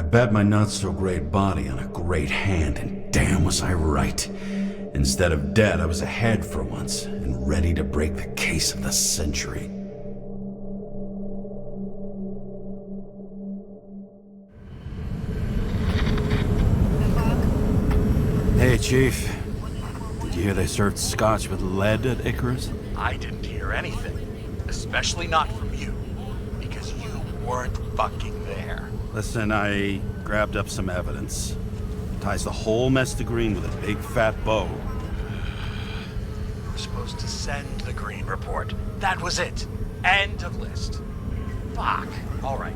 I bet my not-so-great body on a great hand, and damn was I right. Instead of dead, I was ahead for once, and ready to break the case of the century. Hey, Chief. Did you hear they served scotch with lead at Icarus? I didn't hear anything. Especially not from you. Because you weren't fucking there. Listen, I grabbed up some evidence. Ties the whole mess to green with a big fat bow. You were supposed to send the green report. That was it. End of list. Fuck. Alright.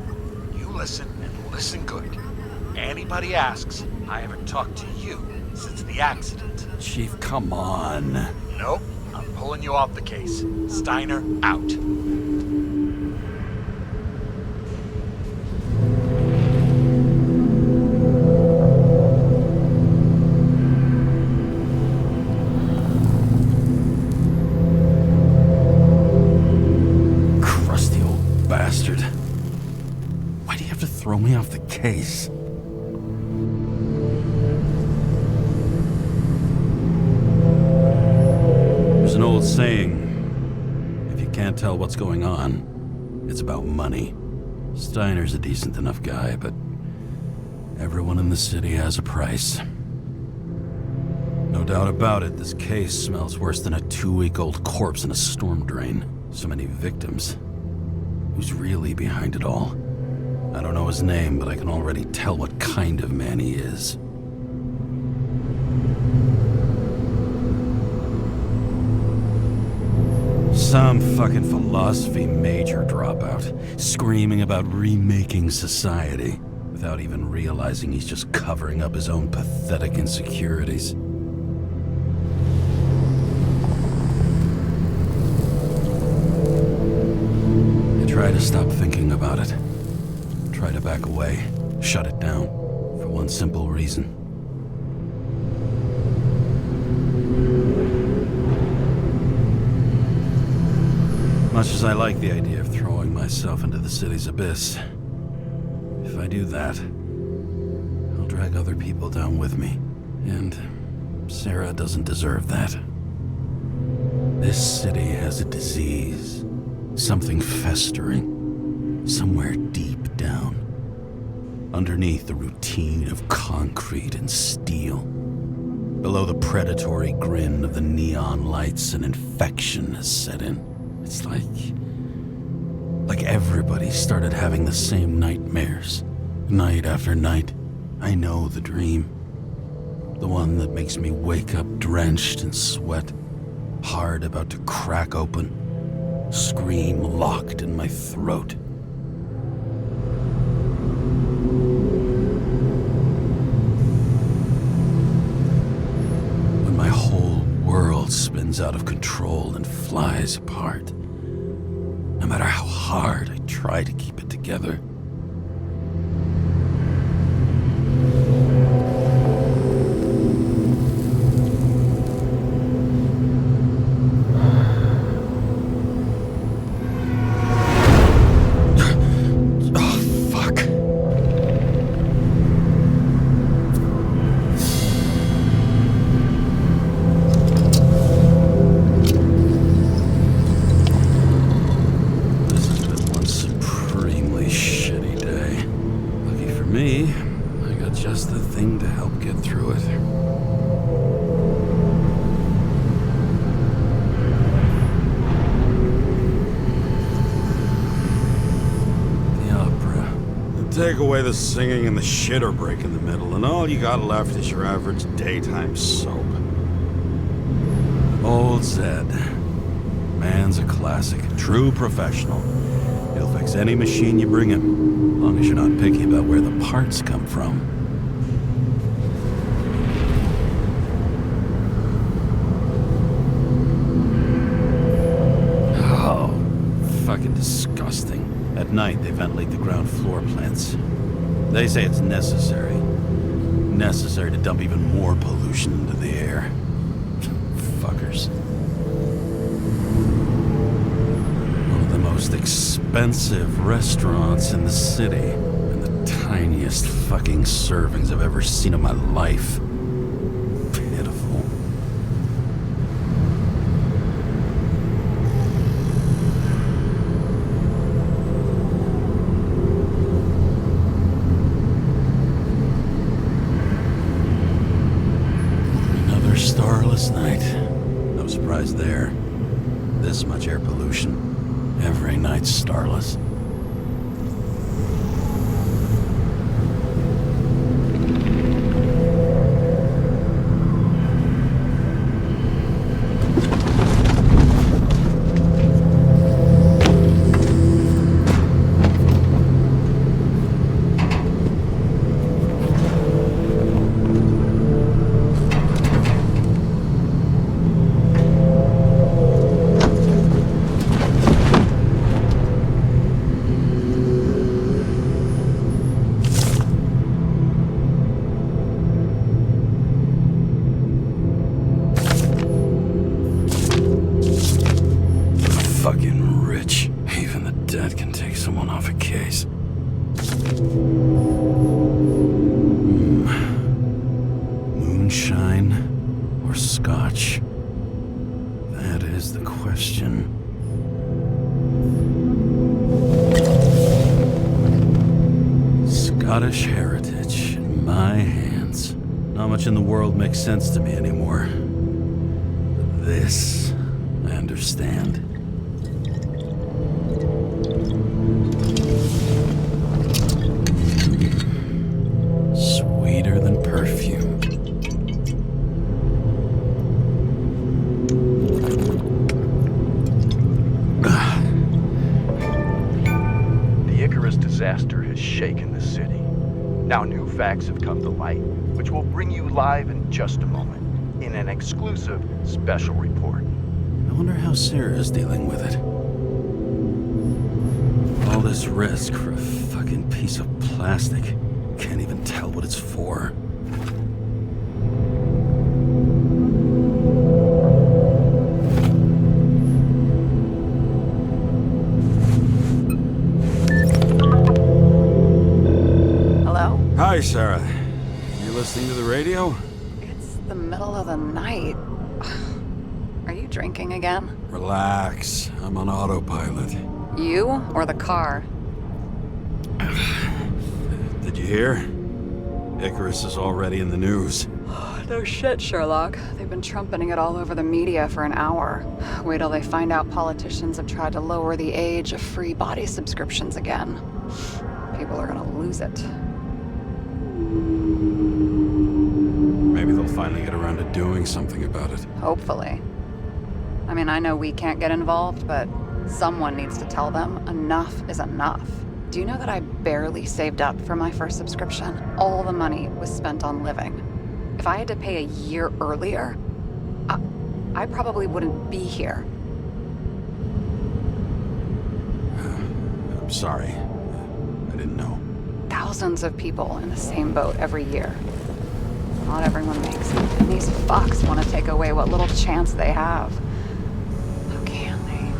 You listen, and listen good. Anybody asks, I haven't talked to you since the accident. Chief, come on. Nope. I'm pulling you off the case. Steiner, out. Crusty old bastard. Why do you have to throw me off the case? There's an old saying, if you can't tell what's going on, it's about money. Steiner's a decent enough guy, but everyone in the city has a price. No doubt about it, this case smells worse than a 2-week-old corpse in a storm drain. So many victims. Who's really behind it all? I don't know his name, but I can already tell what kind of man he is. Some fucking philosophy major dropout, screaming about remaking society, without even realizing he's just covering up his own pathetic insecurities. I try to stop thinking about it. Try to back away, shut it down, for one simple reason. Much as I like the idea of throwing myself into the city's abyss, if I do that, I'll drag other people down with me. And Sarah doesn't deserve that. This city has a disease, something festering, somewhere deep down, underneath the routine of concrete and steel. Below the predatory grin of the neon lights, an infection has set in. It's like everybody started having the same nightmares, night after night. I know the dream. The one that makes me wake up drenched in sweat, heart about to crack open, scream locked in my throat. When my whole world spins out of control and flies apart. No matter how hard I try to keep it together. Take away the singing and the shitter break in the middle, and all you got left is your average daytime soap. Old Zed. Man's a classic, true professional. He'll fix any machine you bring him, as long as you're not picky about where the parts come from. Oh, fucking disgusting. At night, they ventilate the ground floor plants. They say it's necessary. Necessary to dump even more pollution into the air. Fuckers. One of the most expensive restaurants in the city, and the tiniest fucking servings I've ever seen in my life. Pitiful. Another starless night. No surprise there. This much air pollution. Every night's starless. Fucking rich. Even the dead can take someone off a case. Moonshine or scotch? That is the question. Scottish heritage in my hands. Not much in the world makes sense to me anymore. But this, I understand. Sweeter than perfume. The Icarus disaster has shaken the city. Now new facts have come to light, which will bring you live in just a moment, in an exclusive special report. I wonder how Sarah's dealing with it. All this risk for a fucking piece of plastic. Can't even tell what it's for. Hello? Hi, Sarah. You listening to the radio? It's the middle of the night. Are you drinking again? Relax. I'm on autopilot. You or the car? Did you hear? Icarus is already in the news. No shit, Sherlock. They've been trumpeting it all over the media for an hour. Wait till they find out politicians have tried to lower the age of free body subscriptions again. People are gonna lose it. Maybe they'll finally get around to doing something about it. Hopefully. I mean, I know we can't get involved, but someone needs to tell them enough is enough. Do you know that I barely saved up for my first subscription? All the money was spent on living. If I had to pay a year earlier, I probably wouldn't be here. I'm sorry. I didn't know. Thousands of people in the same boat every year. Not everyone makes it, and these fucks want to take away what little chance they have. How can they?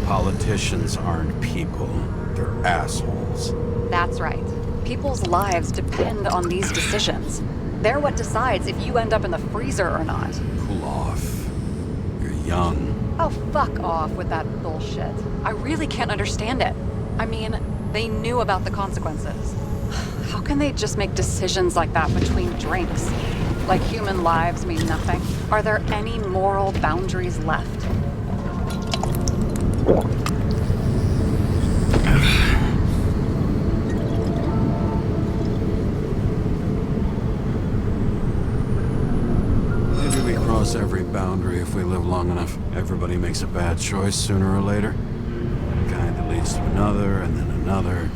Politicians aren't people. They're assholes. That's right. People's lives depend on these decisions. They're what decides if you end up in the freezer or not. Cool off. You're young. Oh, fuck off with that bullshit. I really can't understand it. I mean, they knew about the consequences. How can they just make decisions like that between drinks? Like human lives mean nothing? Are there any moral boundaries left? Maybe we cross every boundary if we live long enough. Everybody makes a bad choice sooner or later. Kind that leads to another, and then another.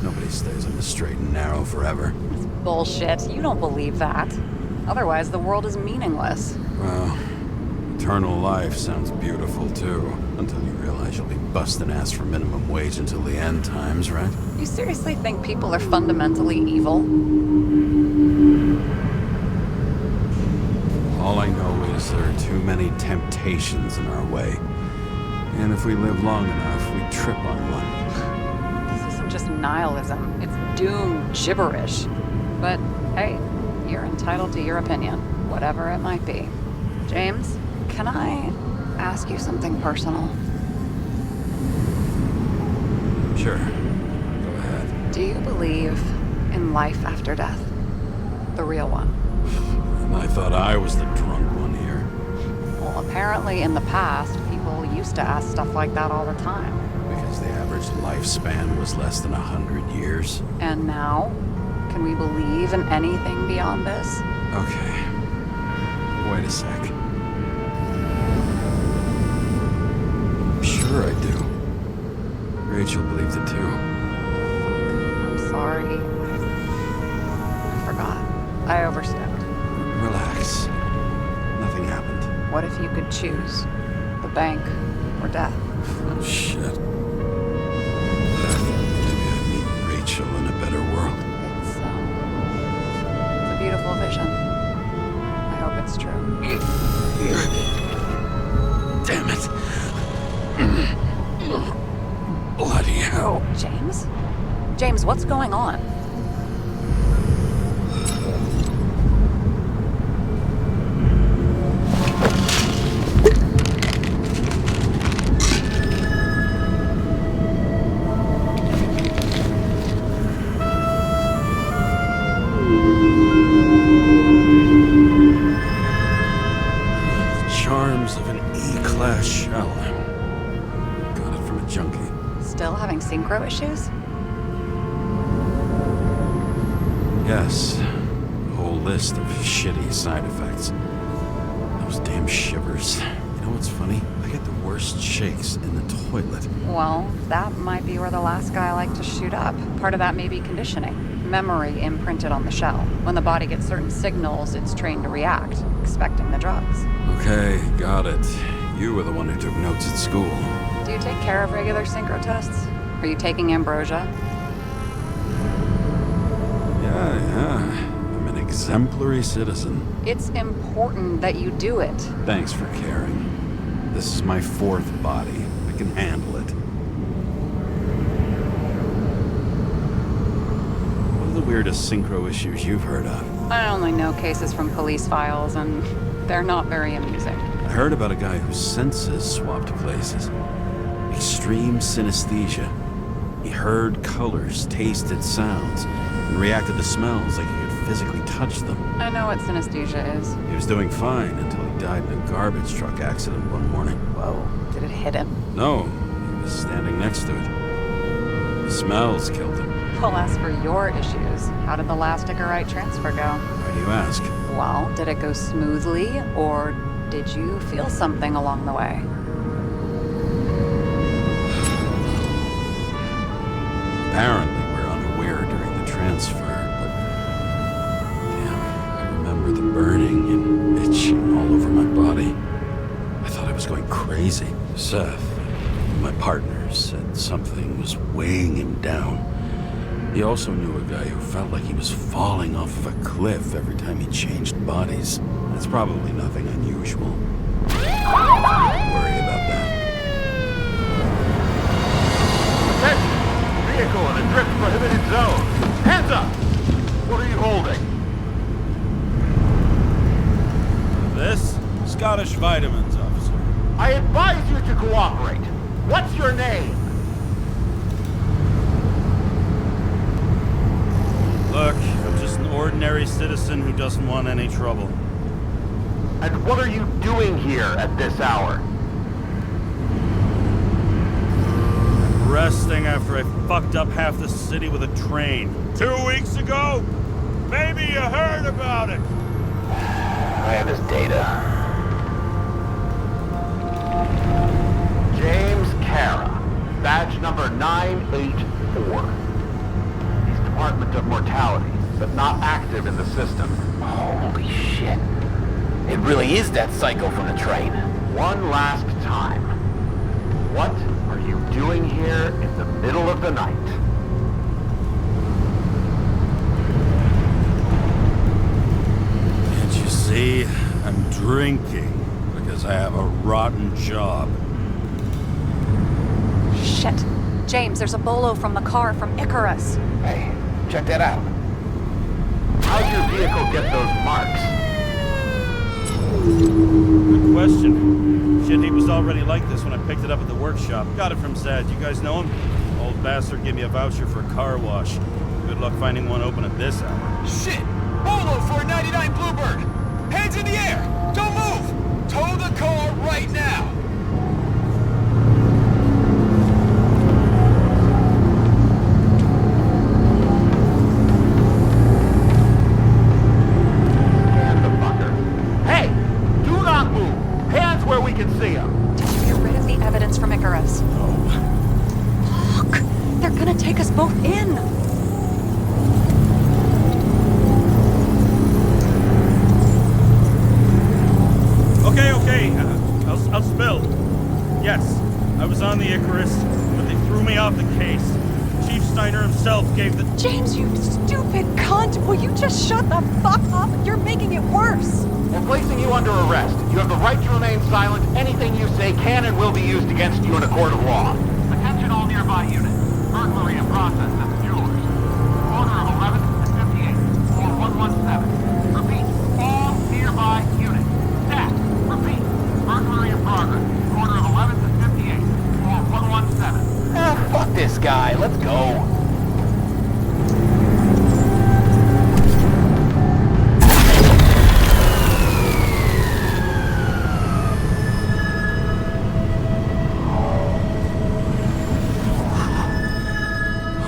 Nobody stays on the straight and narrow forever. It's bullshit. You don't believe that. Otherwise, the world is meaningless. Well, eternal life sounds beautiful, too. Until you realize you'll be busting ass for minimum wage until the end times, right? You seriously think people are fundamentally evil? All I know is there are too many temptations in our way. And if we live long enough, we trip on one. This isn't just nihilism, it's doom gibberish. But hey, you're entitled to your opinion, whatever it might be. James, can I ask you something personal? Sure. Go ahead. Do you believe in life after death? The real one? And I thought I was the drunk one here. Well, apparently in the past, people used to ask stuff like that all the time. Because the average lifespan was less than 100 years. And now? Can we believe in anything beyond this? Okay. Wait a sec. Sure I do. Rachel believed it too. I'm sorry. I forgot. I overstepped. Relax. Nothing happened. What if you could choose? The bank or death? Oh, shit. Maybe I'd meet Rachel in a better world. It's a beautiful vision. I hope it's true. Damn it. Bloody hell. James? James, what's going on? Charms of an E-class shell. Got it from a junkie. Still having synchro issues? Yes. A whole list of shitty side effects. Those damn shivers. You know what's funny? I get the worst shakes in the toilet. Well, that might be where the last guy liked to shoot up. Part of that may be conditioning. Memory imprinted on the shell. When the body gets certain signals, it's trained to react, expecting the drugs. Okay, got it. You were the one who took notes at school. Do you take care of regular synchro tests? Are you taking ambrosia? Yeah. I'm an exemplary citizen. It's important that you do it. Thanks for caring. This is my fourth body. I can handle it. What are the weirdest synchro issues you've heard of? I only know cases from police files, and they're not very amusing. I heard about a guy whose senses swapped places. Extreme synesthesia. He heard colors, tasted sounds, and reacted to smells like he could physically touch them. I know what synesthesia is. He was doing fine until he died in a garbage truck accident one morning. Whoa, did it hit him? No, he was standing next to it. The smells killed him. Well, as for your issues, how did the last Icarite transfer go? Why do you ask? Well, did it go smoothly, or did you feel something along the way? Apparently, we're unaware during the transfer, but... Damn, I remember the burning and itching all over my body. I thought I was going crazy. Seth, my partner, said something was weighing him down. He also knew a guy who felt like he was falling off of a cliff every time he changed bodies. It's probably nothing unusual. Don't worry about that. Attention! Vehicle in a drift prohibited zone. Hands up! What are you holding? This? Scottish vitamins, officer. I advise you to cooperate. What's your name? Look, I'm just an ordinary citizen who doesn't want any trouble. And what are you doing here at this hour? Resting after I fucked up half the city with a train. 2 weeks ago? Maybe you heard about it! I have his data. James Kara, badge number 984. He's Department of Mortality, but not active in the system. Holy shit. It really is that psycho from the train. One last time. What are you doing here in the middle of the night? Can't you see? I'm drinking because I have a rotten job. Shit. James, there's a bolo from the car from Icarus. Hey, check that out. How'd your vehicle get those marks? Good question. Shit, he was already like this when I picked it up at the workshop. Got it from Zed. You guys know him? Old bastard gave me a voucher for a car wash. Good luck finding one open at this hour. Shit! Bolo for a 99 Bluebird! Hands in the air! Don't move! Tow the car right now! Scan the fucker. Hey! Do not move! Hands where we can see him! Did you get rid of the evidence from Icarus? No. Fuck! They're gonna take us both in! Okay. I'll spill. Yes, I was on the Icarus, but they threw me off the case. Chief Steiner himself gave the... James, you stupid cunt! Will you just shut the fuck up? You're making it worse! We're placing you under arrest. You have the right to remain silent. Anything you say can and will be used against you in a court of law. Attention all nearby units. Burglary in process at the jewelers. Corner of 11th and 58, or 117. Repeat, all nearby units. Staff, repeat, burglary in progress. Corner of 11th and 58, or 117. Fuck this guy. Let's go.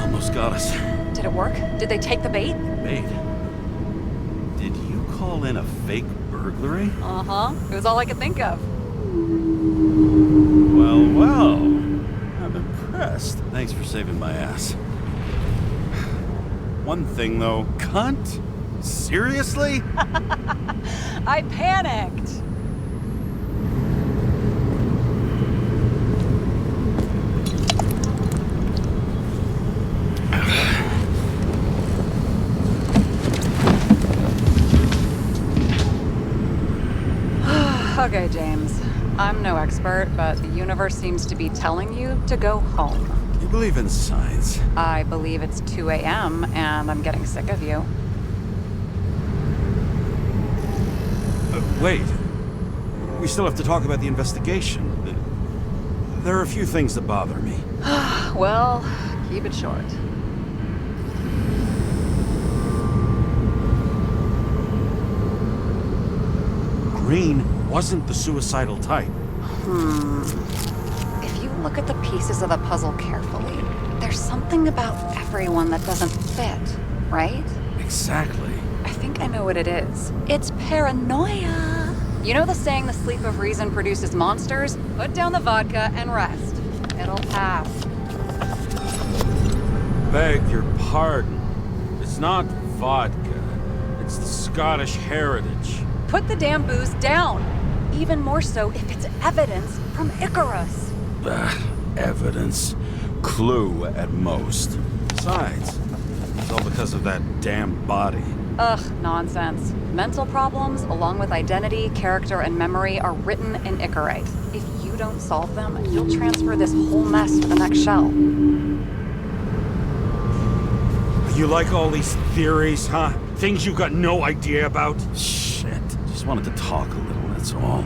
Almost got us. Did it work? Did they take the bait? Wait. Did you call in a fake burglary? Uh-huh. It was all I could think of. Well. I'm impressed. Thanks for saving my ass. One thing, though. Cunt? Seriously? I panicked. Okay, James. I'm no expert, but the universe seems to be telling you to go home. You believe in science? I believe it's 2 a.m. and I'm getting sick of you. Wait. We still have to talk about the investigation. There are a few things that bother me. Well, keep it short. Green wasn't the suicidal type. If you look at the pieces of the puzzle carefully, there's something about everyone that doesn't fit, right? Exactly. I think I know what it is. It's paranoia. You know the saying, the sleep of reason produces monsters? Put down the vodka and rest. It'll pass. Beg your pardon. It's not vodka. It's the Scottish heritage. Put the damn booze down. Even more so if it's evidence from Icarus. Evidence. Clue at most. Besides, it's all because of that damn body. Ugh, nonsense. Mental problems, along with identity, character, and memory, are written in Icarite. If you don't solve them, you'll transfer this whole mess to the next shell. You like all these theories, huh? Things you've got no idea about? Shit. Just wanted to talk a little, that's all.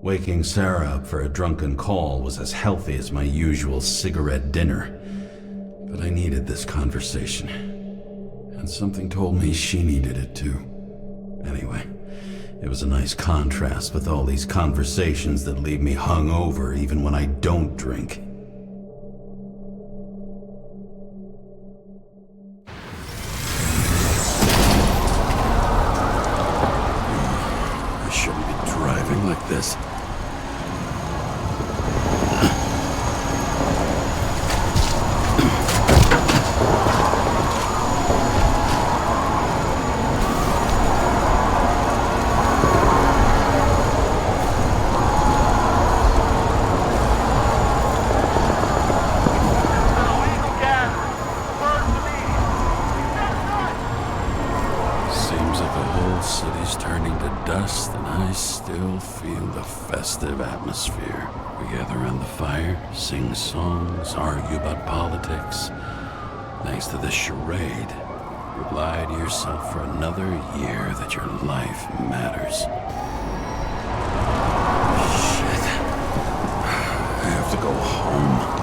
Waking Sarah up for a drunken call was as healthy as my usual cigarette dinner. But I needed this conversation. And something told me she needed it too. Anyway, it was a nice contrast with all these conversations that leave me hungover even when I don't drink. I shouldn't be driving like this. Festive atmosphere. We gather around the fire, sing songs, argue about politics. Thanks to this charade, you lie to yourself for another year that your life matters. Shit. I have to go home.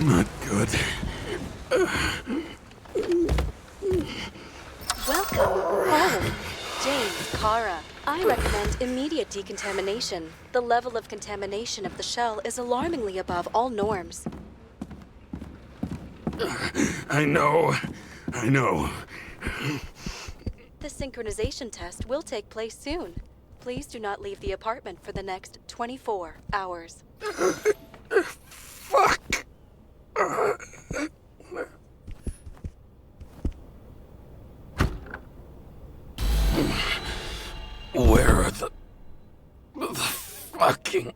Not good. Welcome home. James, Kara. I recommend immediate decontamination. The level of contamination of the shell is alarmingly above all norms. I know. The synchronization test will take place soon. Please do not leave the apartment for the next 24 hours. Fuck. Where are the fucking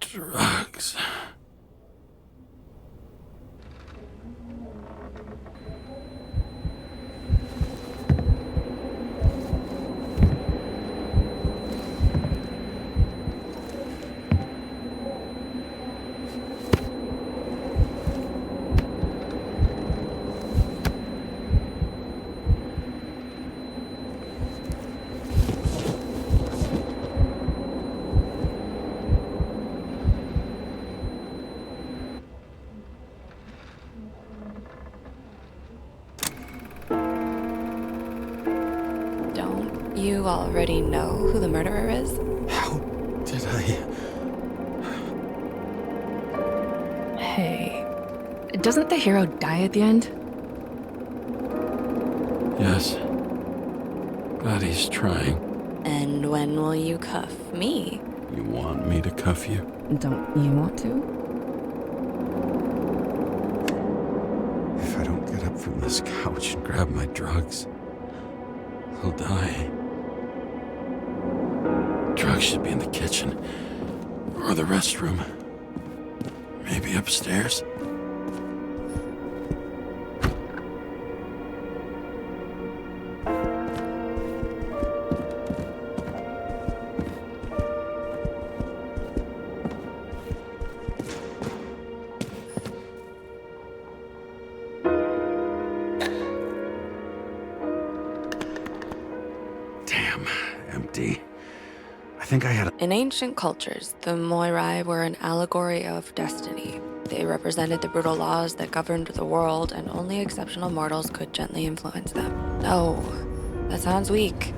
drugs? You already know who the murderer is? How did I... Hey, doesn't the hero die at the end? Yes. But he's trying. And when will you cuff me? You want me to cuff you? Don't you want to? If I don't get up from this couch and grab my drugs, I'll die. Drugs should be in the kitchen. Or the restroom. Maybe upstairs. Damn, empty. I think I had a... In ancient cultures, the Moirai were an allegory of destiny. They represented the brutal laws that governed the world, and only exceptional mortals could gently influence them. Oh, that sounds weak.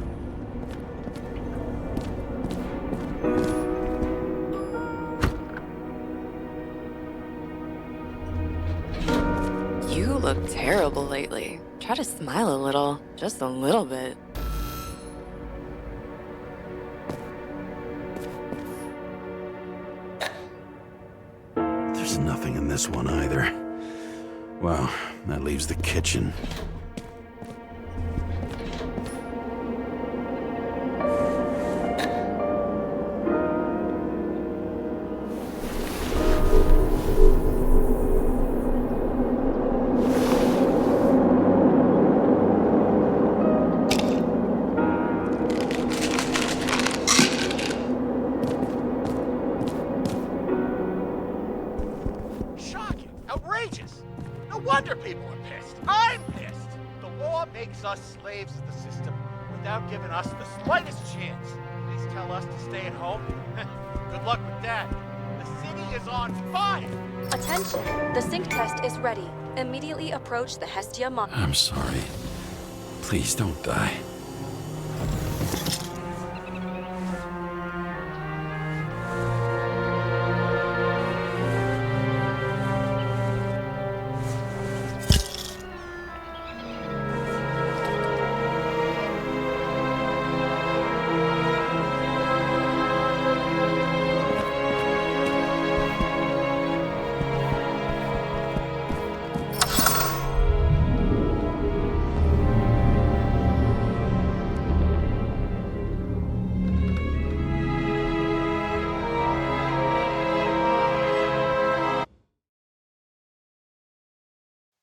You look terrible lately. Try to smile a little, just a little bit. There's There's nothing in this one either. Well, that leaves the kitchen. Shocking! Outrageous! No wonder people are pissed. I'm pissed! The law makes us slaves of the system without giving us the slightest chance. Please tell us to stay at home. Good luck with that. The city is on fire! Attention! The sync test is ready. Immediately approach the Hestia Mon- I'm sorry. Please don't die.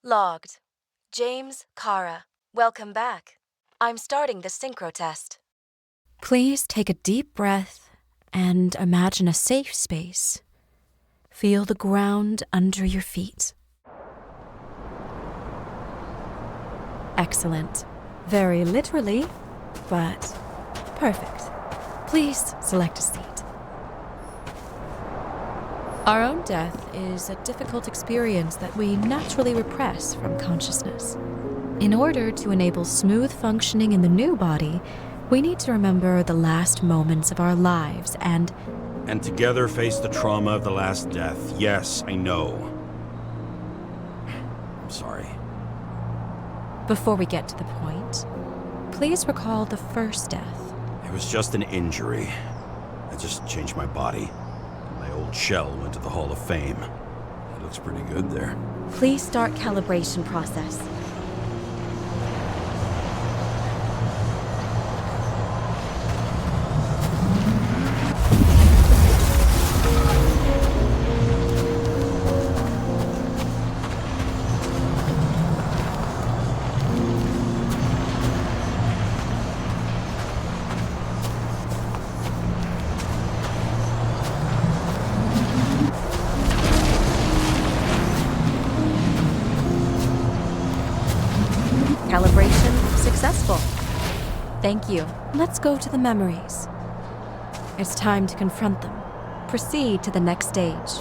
Logged. James, Kara, welcome back. I'm starting the synchro test. Please take a deep breath and imagine a safe space. Feel the ground under your feet. Excellent. Very literally, but perfect. Please select a seat. Our own death is a difficult experience that we naturally repress from consciousness. In order to enable smooth functioning in the new body, we need to remember the last moments of our lives and together face the trauma of the last death. Yes, I know. I'm sorry. before we get to the point, please recall the first death. It was just an injury. I just changed my body. My old shell went to the Hall of Fame. It looks pretty good there. Please start calibration process. Calibration successful. Thank you. Let's go to the memories. It's time to confront them. Proceed to the next stage.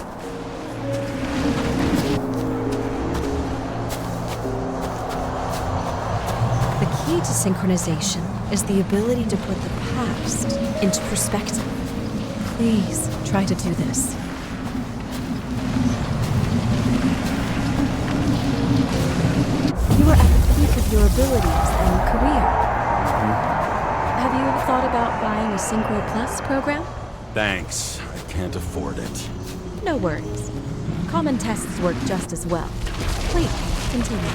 The key to synchronization is the ability to put the past into perspective. Please try to do this. You are at the peak of your abilities and career. Have you thought about buying a Synchro Plus program? Thanks. I can't afford it. No worries. Common tests work just as well. Please, continue.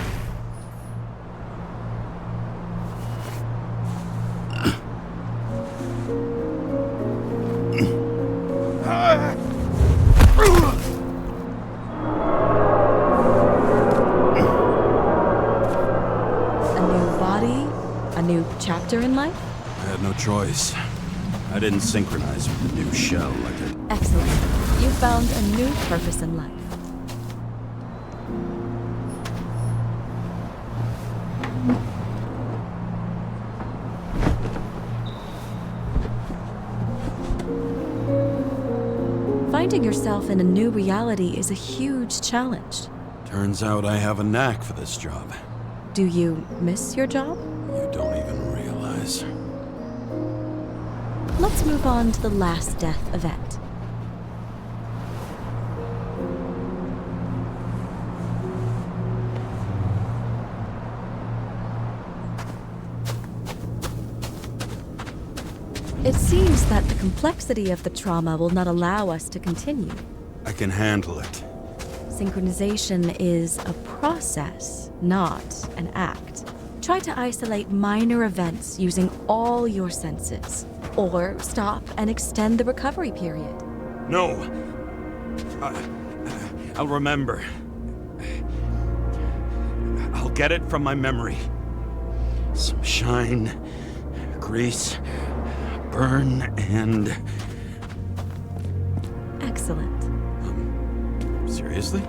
A new body? A new chapter in life? I had no choice. I didn't synchronize with the new shell like I... Excellent. You found a new purpose in life. Finding yourself in a new reality is a huge challenge. Turns out I have a knack for this job. Do you miss your job? You don't even realize. Let's move on to the last death event. It seems that the complexity of the trauma will not allow us to continue. I can handle it. synchronization is a process, not an act. Try to isolate minor events using all your senses, or stop and extend the recovery period. No. I'll remember. I'll get it from my memory. Some shine, grease, burn, and... Excellent. Seriously?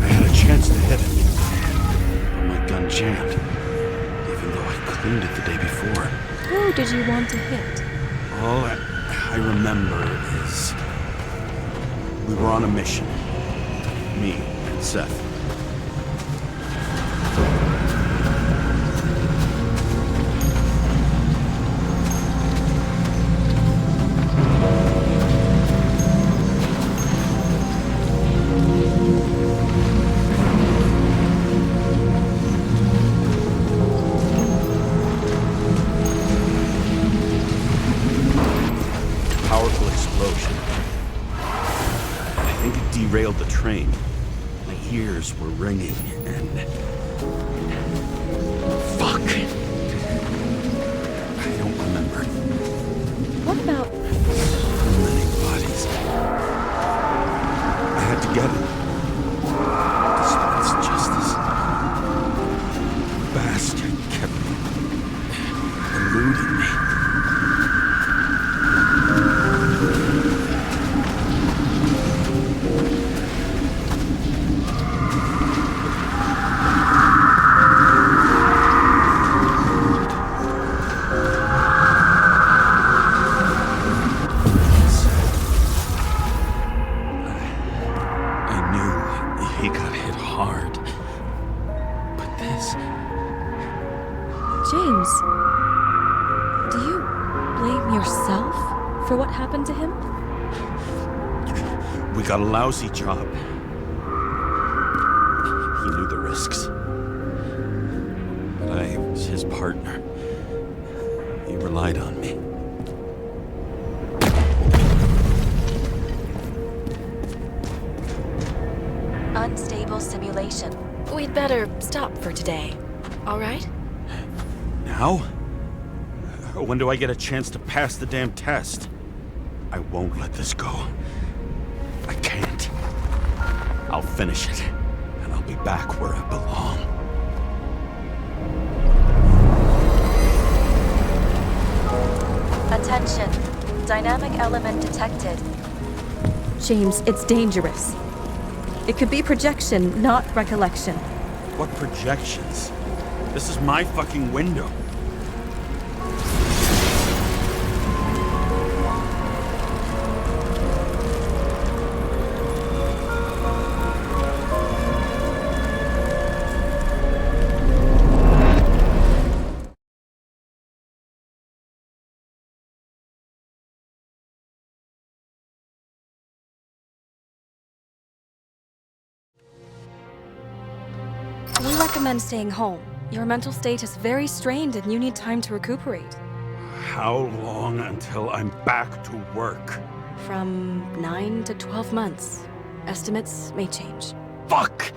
I had a chance to hit it, but my gun jammed, even though I cleaned it the day before. Who did you want to hit? All I remember is we were on a mission. Me and Seth. Powerful explosion. I think it derailed the train. My ears were ringing and... Fuck! I don't remember. What about... So many bodies. I had to get it. Dispense justice. The bastard kept eluding me. He got hit hard. But this... James, do you blame yourself for what happened to him? We got a lousy job. He knew the risks. But I was his partner. He relied on me. Unstable simulation. We'd better stop for today, all right? Now? When do I get a chance to pass the damn test? I won't let this go. I can't. I'll finish it, and I'll be back where I belong. Attention. Dynamic element detected. James, it's dangerous. It could be projection, not recollection. What projections? This is my fucking window. We recommend staying home. Your mental state is very strained and you need time to recuperate. How long until I'm back to work? From 9 to 12 months. Estimates may change. Fuck!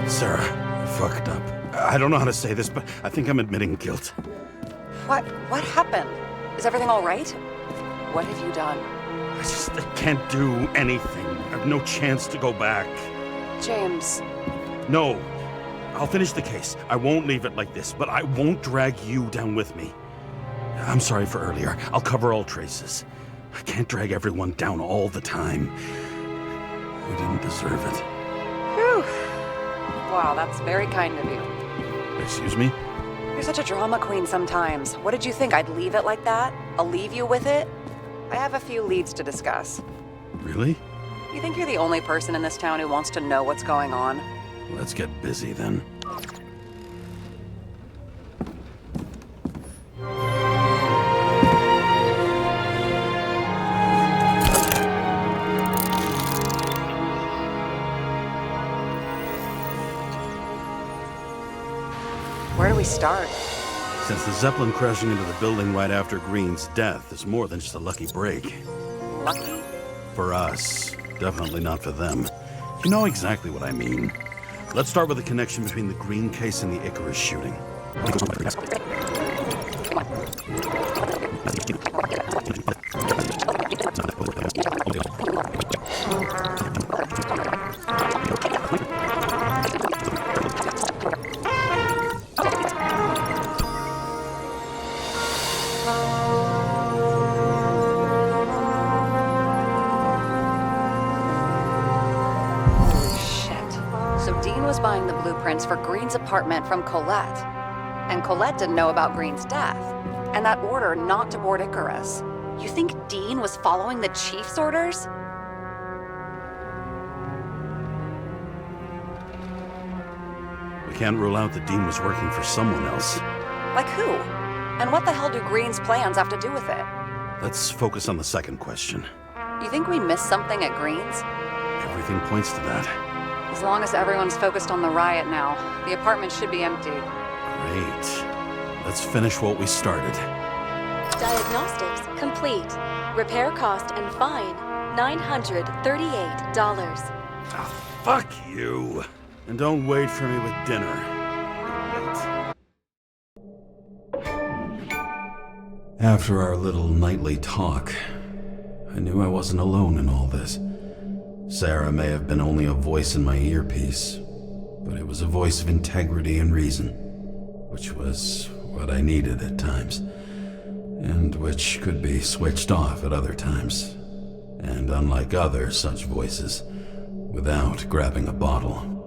Sarah, I fucked up. I don't know how to say this, but I think I'm admitting guilt. What happened? Is everything all right? What have you done? I can't do anything. I have no chance to go back. James. No. I'll finish the case. I won't leave it like this, but I won't drag you down with me. I'm sorry for earlier. I'll cover all traces. I can't drag everyone down all the time. We didn't deserve it. Whew. Wow, that's very kind of you. Excuse me? You're such a drama queen sometimes. What did you think, I'd leave it like that? I'll leave you with it? I have a few leads to discuss. Really? You think you're the only person in this town who wants to know what's going on? Let's get busy then. we start? Since the Zeppelin crashing into the building right after Green's death is more than just a lucky break. Lucky? For us. Definitely not for them. You know exactly what I mean. Let's start with the connection between the Green case and the Icarus shooting. Buying the blueprints for Green's apartment from Colette. And Colette didn't know about Green's death, and that order not to board Icarus. You think Dean was following the chief's orders? We can't rule out that Dean was working for someone else. Like who? And what the hell do Green's plans have to do with it? Let's focus on the second question. You think we missed something at Green's? Everything points to that. As long as everyone's focused on the riot now, the apartment should be empty. Great. Let's finish what we started. Diagnostics complete. Repair cost and fine, $938. Oh, fuck you. And don't wait for me with dinner. Wait. After our little nightly talk, I knew I wasn't alone in all this. Sarah may have been only a voice in my earpiece, but it was a voice of integrity and reason, which was what I needed at times, and which could be switched off at other times, and unlike other such voices, without grabbing a bottle.